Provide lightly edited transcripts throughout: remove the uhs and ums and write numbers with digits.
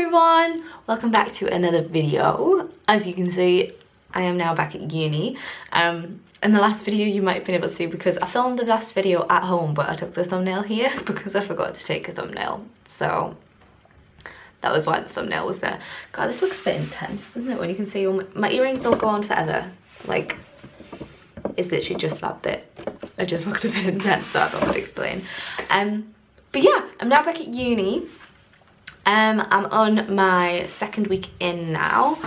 everyone, welcome back to another video. As you can see, I am now back at uni. In the last video you might have been able to see, because I filmed the last video at home but I took the thumbnail here because I forgot to take a thumbnail, so that was why the thumbnail was there. God, this looks a bit intense, doesn't it, when you can see all my earrings don't go on forever. Like, it's literally just that bit. It just looked a bit intense, so I thought I'd explain. But yeah, I'm now back at uni. I'm on my second week in now.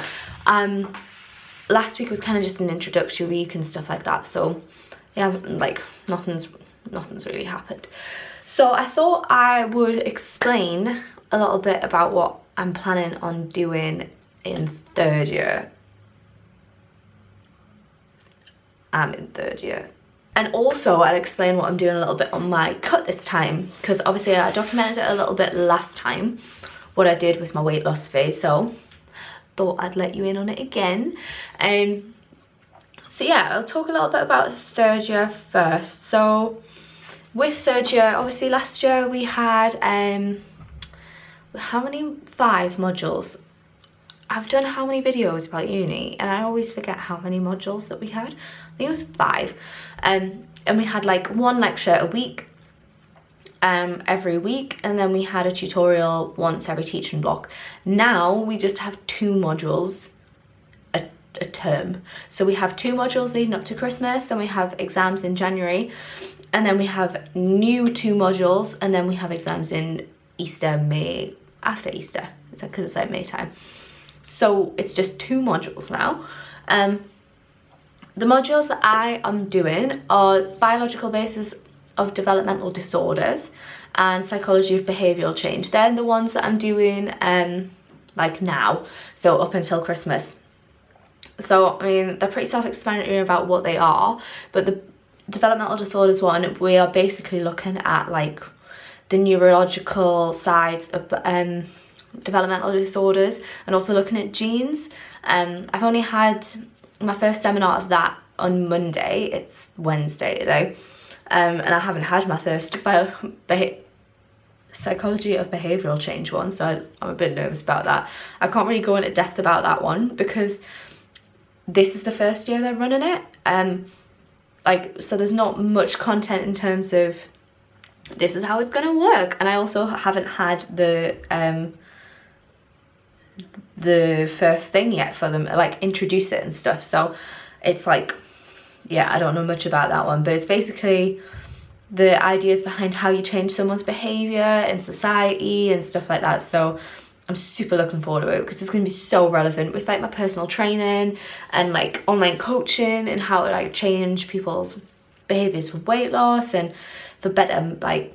Last week was kind of just an introductory week and stuff like that, so yeah, like nothing's really happened. So I thought I would explain a little bit about what I'm planning on doing in third year. I'm in third year. And also I'll explain what I'm doing a little bit on my cut this time, because obviously I documented it a little bit last time, what I did with my weight loss phase, so thought I'd let you in on it again. So yeah, I'll talk a little bit about third year first. So with third year, obviously last year we had how many? 5 modules. I've done how many videos about uni and I always forget how many modules that we had. I think it was 5. And we had like 1 lecture a week, every week, and then we had a tutorial once every teaching block. Now we just have 2 modules a term. So we have 2 modules leading up to Christmas, then we have exams in January, and then we have new 2 modules, and then we have exams in Easter, May, after Easter, because it's like May time. So it's just 2 modules now. The modules that I am doing are biological basis of developmental disorders and psychology of behavioural change. They're the ones that I'm doing like now, so up until Christmas. So I mean, they're pretty self-explanatory about what they are, but the developmental disorders one, we are basically looking at like the neurological sides of developmental disorders and also looking at genes. I've only had my first seminar of that on Monday. It's Wednesday today, and I haven't had my first psychology of behavioural change one, so I'm a bit nervous about that. I can't really go into depth about that one because this is the first year they're running it, like, so there's not much content in terms of this is how it's going to work. And I also haven't had the first thing yet for them, like introduce it and stuff, so it's like, yeah, I don't know much about that one, but it's basically the ideas behind how you change someone's behavior in society and stuff like that. So I'm super looking forward to it because it's going to be so relevant with like my personal training and like online coaching and how to like change people's behaviors for weight loss and for better like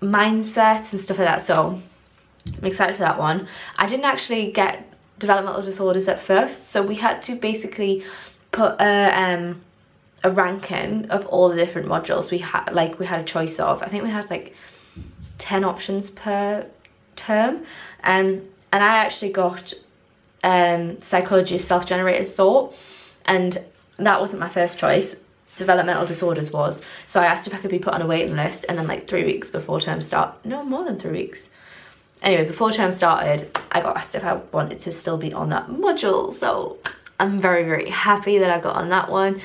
mindsets and stuff like that. So I'm excited for that one. I didn't actually get developmental disorders at first, so we had to basically put a ranking of all the different modules we had. Like, we had a choice of, I think we had like 10 options per term, and I actually got psychology of self-generated thought, and that wasn't my first choice. Developmental disorders was. So I asked if I could be put on a waiting list, and then like 3 weeks before term start, no, more than 3 weeks. Anyway, before term started, I got asked if I wanted to still be on that module, so I'm very, very happy that I got on that one.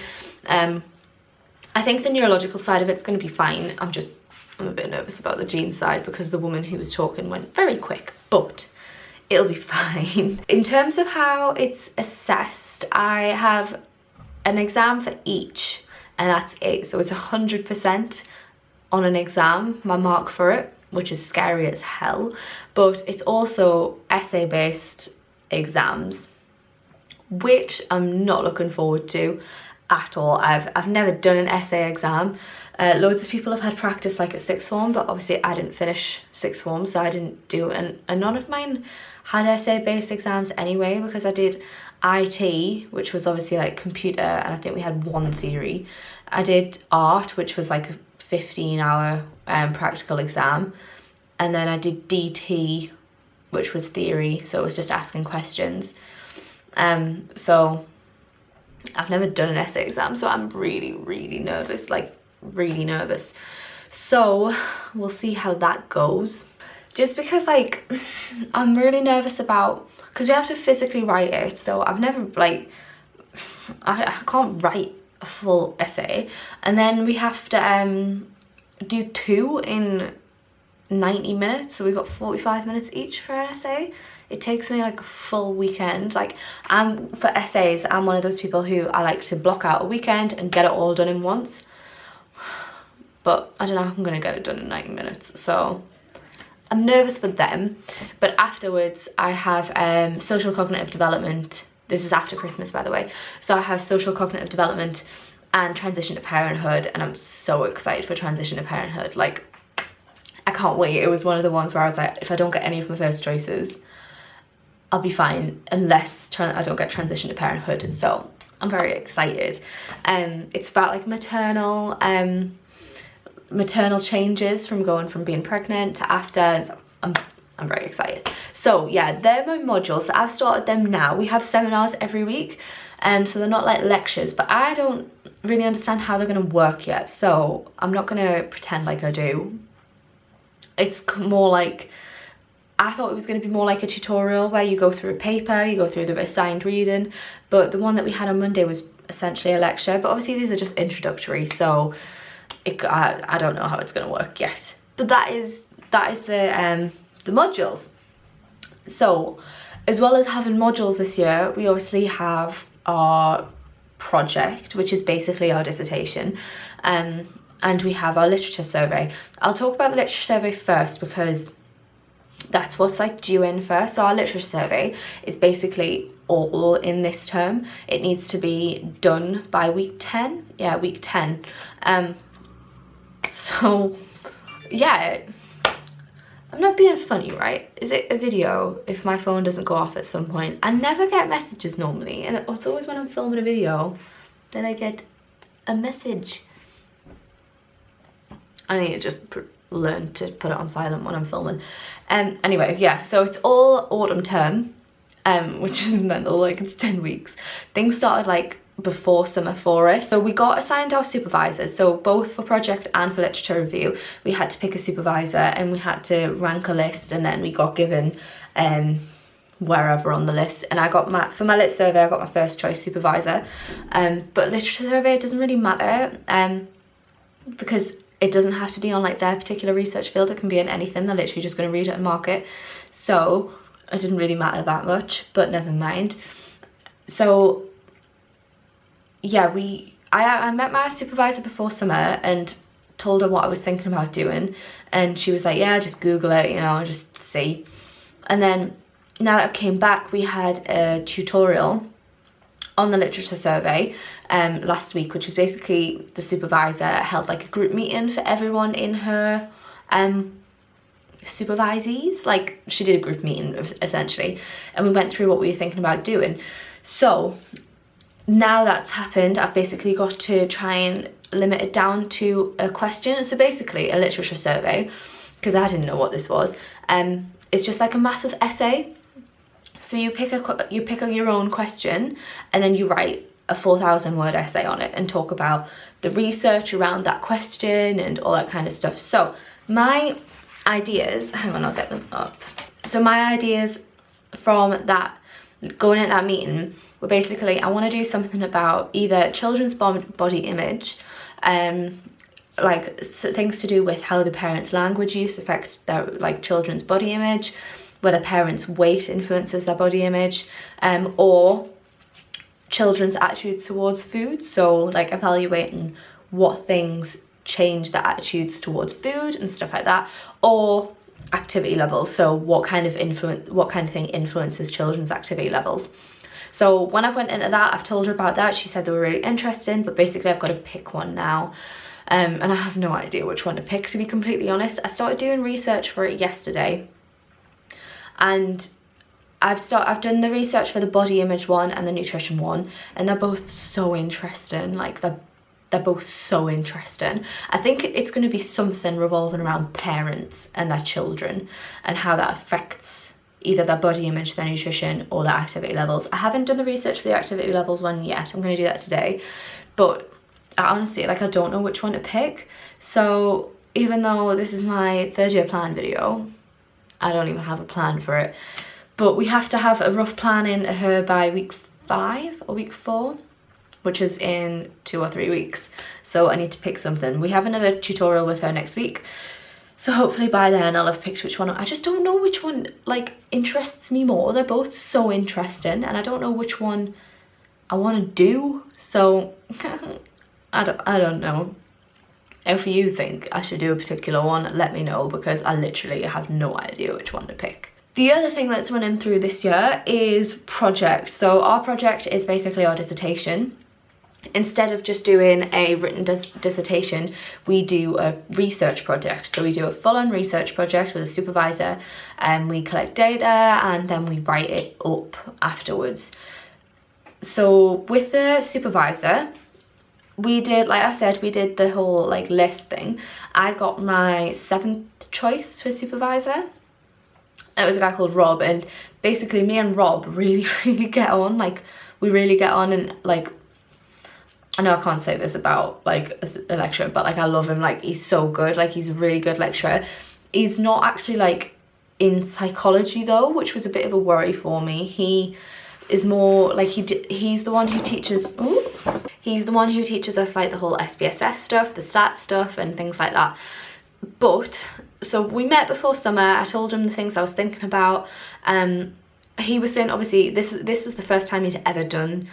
I think the neurological side of it's going to be fine. I'm a bit nervous about the gene side because the woman who was talking went very quick, but it'll be fine. In terms of how it's assessed, I have an exam for each, and that's it. So it's 100% on an exam, my mark for it, which is scary as hell, but it's also essay-based exams, which I'm not looking forward to at all. I've never done an essay exam. Loads of people have had practice like at sixth form, but obviously I didn't finish sixth form, so I didn't do it, and none of mine had essay-based exams anyway, because I did IT, which was obviously like computer, and I think we had 1 theory. I did art, which was like a 15-hour practical exam, and then I did DT, which was theory, so it was just asking questions. So I've never done an essay exam, so I'm really, really nervous, like really nervous. So we'll see how that goes. just because like I'm really nervous about, because we have to physically write it, so I've never like I can't write a full essay, and then we have to do 2 in 90 minutes, so we've got 45 minutes each for an essay. It takes me like a full weekend. Like for essays, I'm one of those people who I like to block out a weekend and get it all done in once, but I don't know if I'm gonna get it done in 90 minutes, so I'm nervous for them. But afterwards I have social cognitive development. This is after Christmas, by the way. So I have social cognitive development and transition to parenthood, and I'm so excited for transition to parenthood. Like, I can't wait. It was one of the ones where I was like, if I don't get any of my first choices, I'll be fine, unless I don't get transition to parenthood. So I'm very excited. It's about like maternal changes from going from being pregnant to after, and so I'm very excited. So yeah, they're my modules. So I've started them now. We have seminars every week, so they're not like lectures, but I don't really understand how they're going to work yet, so I'm not going to pretend like I do. It's more like, I thought it was going to be more like a tutorial where you go through a paper, you go through the assigned reading, but the one that we had on Monday was essentially a lecture. But obviously these are just introductory, so I don't know how it's going to work yet. But that is the modules. So as well as having modules this year, we obviously have our project, which is basically our dissertation, and we have our literature survey. I'll talk about the literature survey first because that's what's like due in first. So our literature survey is basically all in this term. It needs to be done by week 10. Yeah, week 10. So yeah, I'm not being funny, right? Is it a video if my phone doesn't go off at some point? I never get messages normally, and it's always when I'm filming a video that I get a message. I need to just learn to put it on silent when I'm filming. Anyway, yeah, so it's all autumn term, which is mental. Like, it's 10 weeks. Things started like before summer for us. So we got assigned our supervisors. So both for project and for literature review, we had to pick a supervisor and we had to rank a list, and then we got given wherever on the list. And I got for my lit survey, I got my first choice supervisor. But literature survey, it doesn't really matter because it doesn't have to be on like their particular research field. It can be in anything. They're literally just going to read it and mark it. So it didn't really matter that much, but never mind. So yeah, I met my supervisor before summer and told her what I was thinking about doing, and she was like, yeah, just Google it, you know, just see. And then now that I came back, we had a tutorial on the literature survey last week, which was basically the supervisor held like a group meeting for everyone in her supervisees. Like, she did a group meeting essentially, and we went through what we were thinking about doing. So now that's happened, I've basically got to try and limit it down to a question. So basically a literature survey, because I didn't know what this was, it's just like a massive essay. So you pick your own question, and then you write a 4,000 word essay on it and talk about the research around that question and all that kind of stuff. So my ideas, hang on, I'll get them up. So my ideas from that, going at that meeting, were basically, I want to do something about either children's body image, like things to do with how the parents' language use affects their like children's body image, whether parents' weight influences their body image, or children's attitudes towards food. So like evaluating what things change their attitudes towards food and stuff like that, or activity levels. So what kind of thing influences children's activity levels. So when I went into that, I've told her about that. She said they were really interesting, but basically I've got to pick one now. And I have no idea which one to pick, to be completely honest. I started doing research for it yesterday, and I've done the research for the body image one and the nutrition one, and they're both so interesting. Like, they're both so interesting. I think it's going to be something revolving around parents and their children and how that affects either their body image, their nutrition, or their activity levels. I haven't done the research for the activity levels one yet. I'm going to do that today, but I honestly, like, I don't know which one to pick. So even though this is my 3rd year plan video, I don't even have a plan for it. But we have to have a rough plan in her by week 5 or week 4, which is in 2 or 3 weeks. So I need to pick something. We have another tutorial with her next week. So hopefully by then I'll have picked which one. I just don't know which one like interests me more. They're both so interesting and I don't know which one I want to do. So I don't know. If you think I should do a particular one, let me know, because I literally have no idea which one to pick. The other thing that's running through this year is projects. So our project is basically our dissertation. Instead of just doing a written dissertation, we do a research project. So we do a full-on research project with a supervisor, and we collect data and then we write it up afterwards. So with the supervisor, we did, like I said, we did the whole like list thing. I got my 7th choice for supervisor. It was a guy called Rob, and basically me and Rob really get on. Like, we really get on, and like, I know I can't say this about like a lecturer, but like I love him. Like, he's so good. Like, he's a really good lecturer. He's not actually like in psychology though, which was a bit of a worry for me. He is more like, he's the one who teaches, he's the one who teaches us like the whole SPSS stuff, the stats stuff and things like that. But so we met before summer. I told him the things I was thinking about. He was saying, obviously this was the first time he'd ever done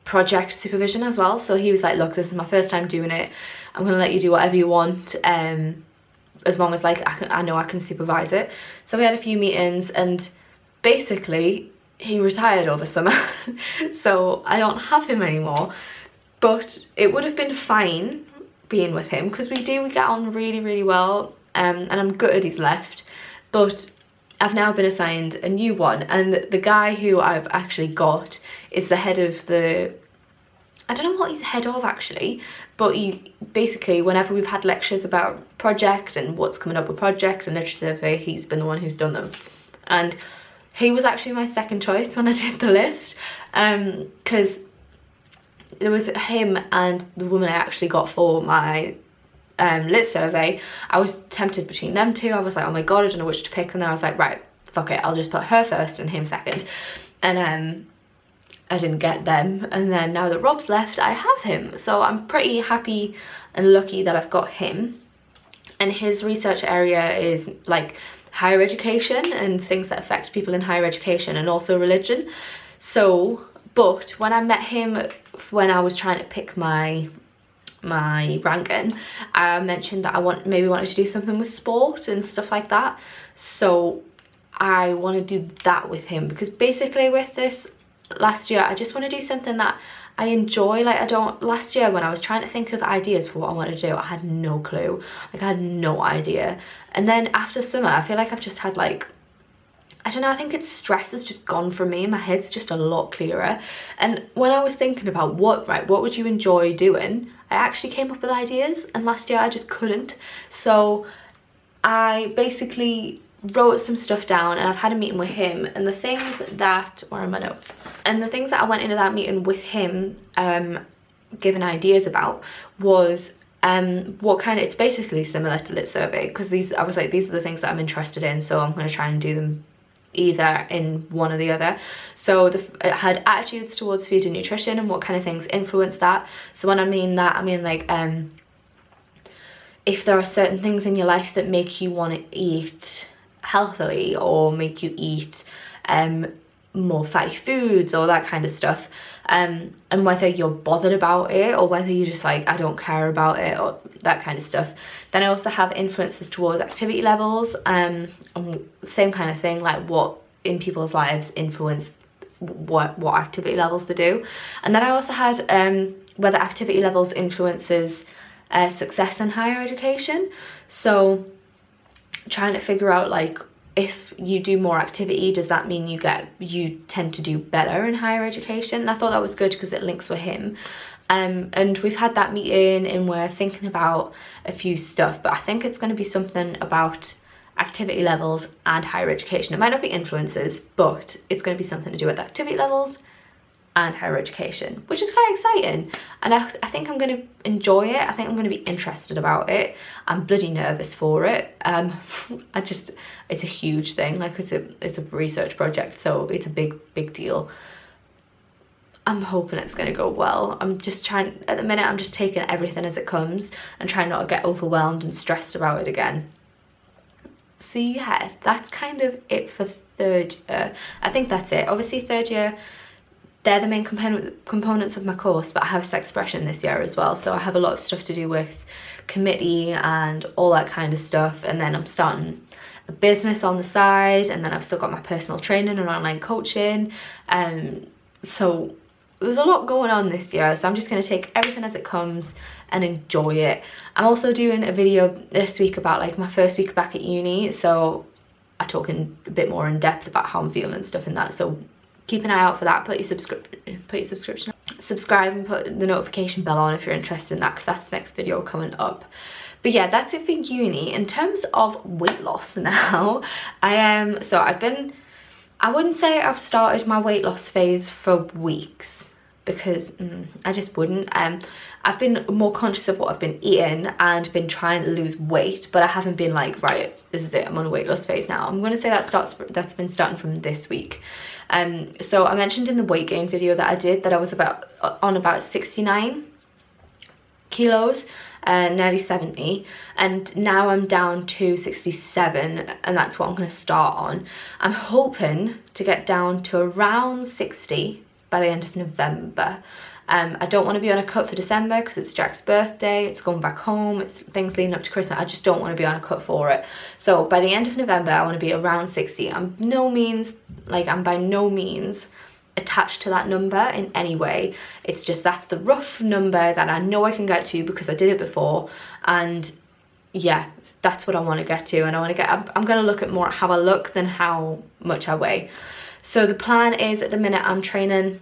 project supervision as well. So he was like, look, this is my first time doing it. I'm gonna let you do whatever you want, as long as like I know I can supervise it. So we had a few meetings, and basically he retired over summer. So I don't have him anymore, but it would have been fine being with him because we get on really well, and I'm gutted he's left. But I've now been assigned a new one, and the guy who I've actually got is the head of the, I don't know what he's head of actually, but he basically, whenever we've had lectures about project and what's coming up with project and literature survey, he's been the one who's done them. And he was actually my 2nd choice when I did the list, because there was him and the woman I actually got for my lit survey. I was tempted between them two. I was like, oh my god, I don't know which to pick, and then I was like, right, fuck it, I'll just put her first and him second. And I didn't get them, and then now that Rob's left, I have him. So I'm pretty happy and lucky that I've got him. And his research area is like higher education and things that affect people in higher education, and also religion. So, but when I met him, when I was trying to pick my ranking, I mentioned that I maybe wanted to do something with sport and stuff like that. So I want to do that with him, because basically with this last year, I just want to do something that I enjoy. Like, last year when I was trying to think of ideas for what I want to do, I had no clue. Like, I had no idea. And then after summer, I feel like I've just had like, I don't know, I think it's stress has just gone from me. My head's just a lot clearer. And when I was thinking about what would you enjoy doing, I actually came up with ideas, and last year I just couldn't. So I basically wrote some stuff down, and I've had a meeting with him, and the things that, where are my notes? And the things that I went into that meeting with him giving ideas about was what kind of, it's basically similar to lit survey, because I was like, these are the things that I'm interested in, so I'm going to try and do them either in one or the other. So it had attitudes towards food and nutrition and what kind of things influence that. So when I mean that, I mean like if there are certain things in your life that make you want to eat healthily, or make you eat more fatty foods or that kind of stuff, and whether you're bothered about it or whether you're just like, I don't care about it, or that kind of stuff. Then I also have influences towards activity levels, and same kind of thing, like what in people's lives influence what activity levels they do. And then I also had whether activity levels influences success in higher education. So trying to figure out like, if you do more activity, does that mean you tend to do better in higher education? And I thought that was good because it links with him. And we've had that meeting, and we're thinking about a few stuff, but I think it's going to be something about activity levels and higher education. It might not be influences, but it's going to be something to do with activity levels and higher education, which is kind of exciting. And I think I'm going to enjoy it. I think I'm going to be interested about it. I'm bloody nervous for it. It's a huge thing. Like, it's a research project, so it's a big deal. I'm hoping it's going to go well. I'm just trying, at the minute, I'm just taking everything as it comes and trying not to get overwhelmed and stressed about it again. So yeah, that's kind of it for third year. I think that's it. Obviously third year, they're the main components of my course, but I have sex expression this year as well. So I have a lot of stuff to do with committee and all that kind of stuff. And then I'm starting a business on the side, and then I've still got my personal training and online coaching. So there's a lot going on this year, so I'm just going to take everything as it comes and enjoy it. I'm also doing a video this week about like my first week back at uni, so I talk in a bit more in depth about how I'm feeling and stuff in that, so keep an eye out for that. Put your subscription, subscribe and put the notification bell on if you're interested in that, because that's the next video coming up. But yeah, that's it for uni. In terms of weight loss now, I wouldn't say I've started my weight loss phase for weeks, because I just wouldn't. I've been more conscious of what I've been eating and been trying to lose weight, but I haven't been like, right, this is it, I'm on a weight loss phase now. I'm going to say that's been starting from this week. So I mentioned in the weight gain video that I did that I was on about 69 kilos, nearly 70, and now I'm down to 67, and that's what I'm going to start on. I'm hoping to get down to around 60 by the end of November. I don't want to be on a cut for December because it's Jack's birthday, it's going back home, it's things leading up to Christmas. I just don't want to be on a cut for it. So by the end of November, I want to be around 60. I'm by no means attached to that number in any way. It's just that's the rough number that I know I can get to because I did it before, and yeah, that's what I want to get to. And I'm going to look at more how I look than how much I weigh. So the plan is, at the minute, I'm training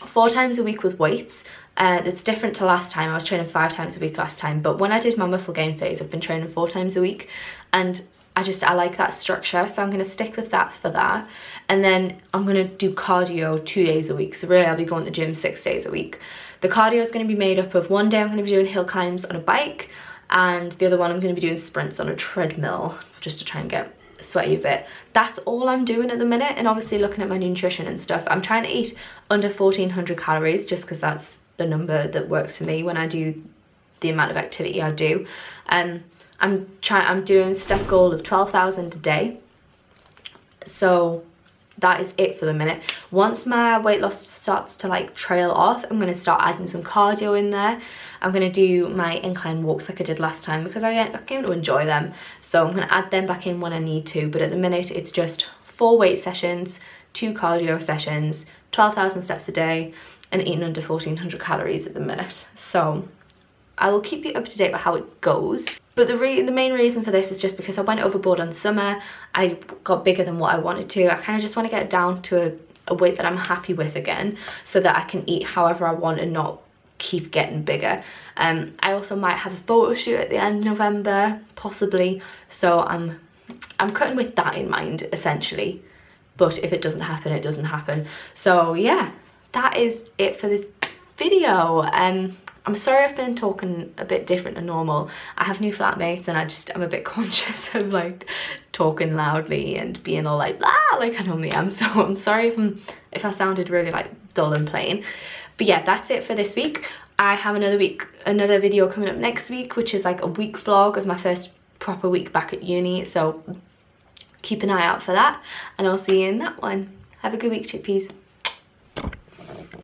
4 times a week with weights. It's different to last time. I was training 5 times a week last time, but when I did my muscle gain phase, I've been training 4 times a week, and I like that structure, so I'm going to stick with that for that. And then I'm going to do cardio 2 days a week, so really I'll be going to the gym 6 days a week. The cardio is going to be made up of one day I'm going to be doing hill climbs on a bike, and the other one I'm going to be doing sprints on a treadmill, just to try and get sweaty a bit. That's all I'm doing at the minute. And obviously looking at my nutrition and stuff, I'm trying to eat under 1400 calories just because that's the number that works for me when I do the amount of activity I do. I'm doing a step goal of 12,000 a day, so that is it for the minute. Once my weight loss starts to like trail off, I'm going to start adding some cardio in there. I'm going to do my incline walks like I did last time because I came to enjoy them, so I'm going to add them back in when I need to. But at the minute it's just 4 weight sessions, 2 cardio sessions, 12,000 steps a day, and eating under 1400 calories at the minute. So I will keep you up to date with how it goes. But the main reason for this is just because I went overboard on summer. I got bigger than what I wanted to. I kind of just want to get down to a weight that I'm happy with again, so that I can eat however I want and not keep getting bigger. I also might have a photo shoot at the end of November, possibly. So I'm cutting with that in mind, essentially. But if it doesn't happen, it doesn't happen. So yeah, that is it for this video. I'm sorry I've been talking a bit different than normal. I have new flatmates and I'm a bit conscious of like talking loudly and being all like blah like I normally am. So I'm sorry if I sounded really like dull and plain. But yeah, that's it for this week. I have another video coming up next week, which is like a week vlog of my first proper week back at uni. So keep an eye out for that, and I'll see you in that one. Have a good week, chickpeas.